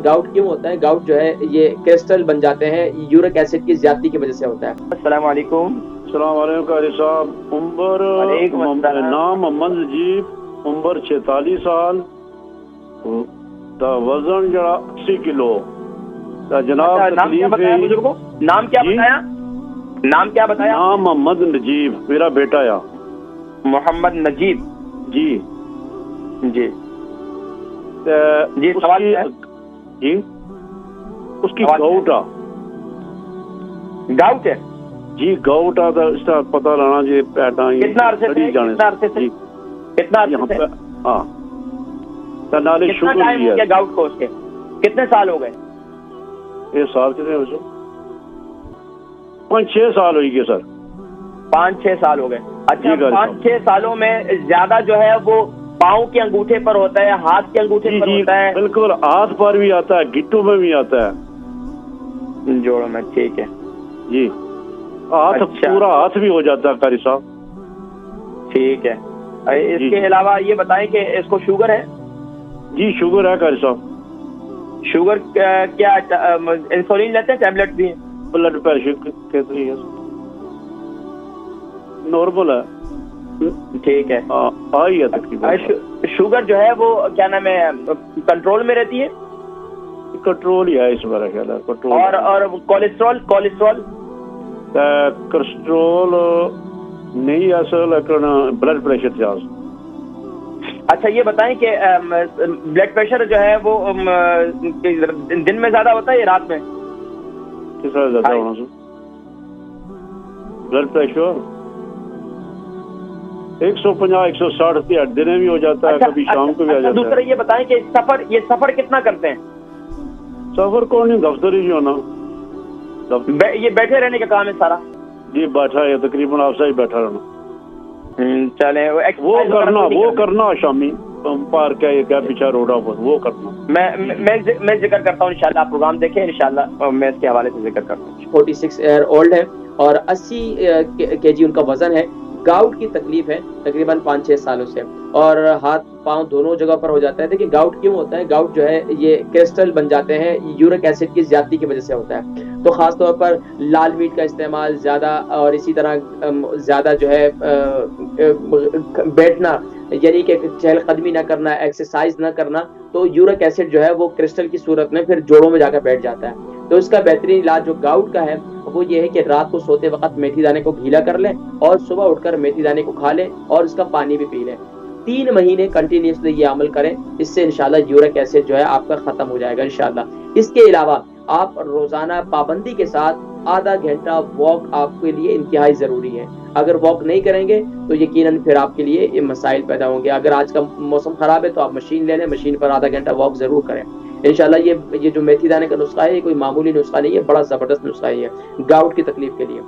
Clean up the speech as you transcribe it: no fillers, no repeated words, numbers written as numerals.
Gout کیوں ہوتا ہے؟ گاؤٹ جو ہے یہ کرسٹل بن جاتے ہیں یورک ایسڈ کی زیادتی کی وجہ سے ہوتا ہے۔ السلام علیکم۔ السلام علیکم قاری صاحب۔ عمر نام محمد نجیب، عمر 46 سال، تا وزن جڑا 80 کلو تا جناب تکلیف ہے۔ نام کیا بتایا؟ نام کیا بتایا؟ نام محمد نجیب، میرا بیٹا یا محمد نجیب جی جی جی سوال کیا ہے؟ جی اس کی گاؤٹ آ گاؤٹ ہے جی، گاؤٹ آ اس کا پتہ لانا جی پیٹا کتنا عرصے سے؟ کتنا عرصے سے؟ کتنا عرصے سے؟ ہاں تا نالے کتنا شوگر ٹائم بھی ہو ہے۔ گیا گاؤٹ کو؟ اس کے کتنے سال ہو گئے؟ یہ سال کتنے ہو سو 5-6 سال ہوئی گئے سر۔ 5-6 سال ہو گئے۔ اچھا، جی 5-6 سالوں میں زیادہ جو ہے وہ پاؤں کے انگوٹھے پر ہوتا ہے، ہاتھ کے انگوٹھے پر ہوتا ہے؟ بالکل، ہاتھ پر بھی آتا ہے، گٹوں میں بھی آتا ہے، جوڑوں میں۔ ٹھیک ہے جی ہاتھ اچھا، پورا ہاتھ بھی ہو جاتا ہے قاری صاحب۔ ٹھیک ہے۔ اس جی کے علاوہ یہ بتائیں کہ اس کو شوگر ہے؟ جی شوگر ہے قاری صاحب۔ شوگر کیا انسولین لیتے ہیں؟ ٹیبلٹ بھی ہیں؟ بلڈ پریشر کتنی ہے؟ نارمل ہے۔ ٹھیک ہے۔ آئی ہے تقریباً۔ شوگر جو ہے وہ کیا نام ہے کنٹرول میں رہتی ہے؟ کنٹرول ہی ہے اس میرا خیال ہے، کنٹرول۔ اور کولیسٹرول؟ کولیسٹرول کولیسٹرول نہیں ایسا، لیکن بلڈ پریشر زیادہ۔ اچھا یہ بتائیں کہ بلڈ پریشر جو ہے وہ دن میں زیادہ ہوتا ہے یا رات میں؟ کس طرح زیادہ ہونا سر؟ بلڈ پریشر 150-160 دن بھی ہو جاتا ہے، کبھی شام کو بھی آ جاتا ہے۔ دوسرا یہ بتائیں کہ یہ سفر کتنا کرتے ہیں؟ سفر کو نہیں، دفتر ہی ہونا۔ یہ بیٹھے رہنے کا کام ہے سارا؟ جی بیٹھا ہے، تقریباً آپ سے ہی بیٹھا رہنا۔ چلیں وہ کرنا شامی پارک ہے، یہ کیا پیچھے روڈا پر وہ کرنا۔ میں ذکر کرتا ہوں انشاءاللہ، آپ پروگرام دیکھیں انشاءاللہ، میں اس کے حوالے سے ذکر کرتا ہوں۔ 46 ایئر اولڈ ہے اور 80 kg ان کا وزن ہے۔ گاؤٹ کی تکلیف ہے تقریباً 5-6 سالوں سے، اور ہاتھ پاؤں دونوں جگہ پر ہو جاتا ہے۔ دیکھیں گاؤٹ کیوں ہوتا ہے؟ گاؤٹ جو ہے یہ کرسٹل بن جاتے ہیں یورک ایسڈ کی زیادتی کی وجہ سے ہوتا ہے۔ تو خاص طور پر لال میٹ کا استعمال زیادہ، اور اسی طرح زیادہ جو ہے بیٹھنا، یعنی کہ چہل قدمی نہ کرنا، ایکسرسائز نہ کرنا، تو یورک ایسڈ جو ہے وہ کرسٹل کی صورت میں پھر جوڑوں میں جا کر بیٹھ جاتا ہے۔ تو اس کا بہترین علاج جو گاؤٹ کا ہے وہ یہ ہے کہ رات کو سوتے وقت میتھی دانے کو گیلا کر لیں اور صبح اٹھ کر میتھی دانے کو کھا لیں اور اس کا پانی بھی پی لیں۔ 3 مہینے کنٹینیوسلی یہ عمل کریں، اس سے انشاءاللہ یورک ایسڈ جو ہے آپ کا ختم ہو جائے گا انشاءاللہ۔ اس کے علاوہ آپ روزانہ پابندی کے ساتھ آدھا گھنٹہ واک آپ کے لیے انتہائی ضروری ہے۔ اگر واک نہیں کریں گے تو یقیناً پھر آپ کے لیے یہ مسائل پیدا ہوں گے۔ اگر آج کا موسم خراب ہے تو آپ مشین لے لیں، مشین پر آدھا گھنٹہ واک ضرور کریں انشاءاللہ۔ یہ جو میتھی دانے کا نسخہ ہے یہ کوئی معمولی نسخہ نہیں ہے، بڑا زبردست نسخہ ہے یہ گاؤٹ کی تکلیف کے لیے۔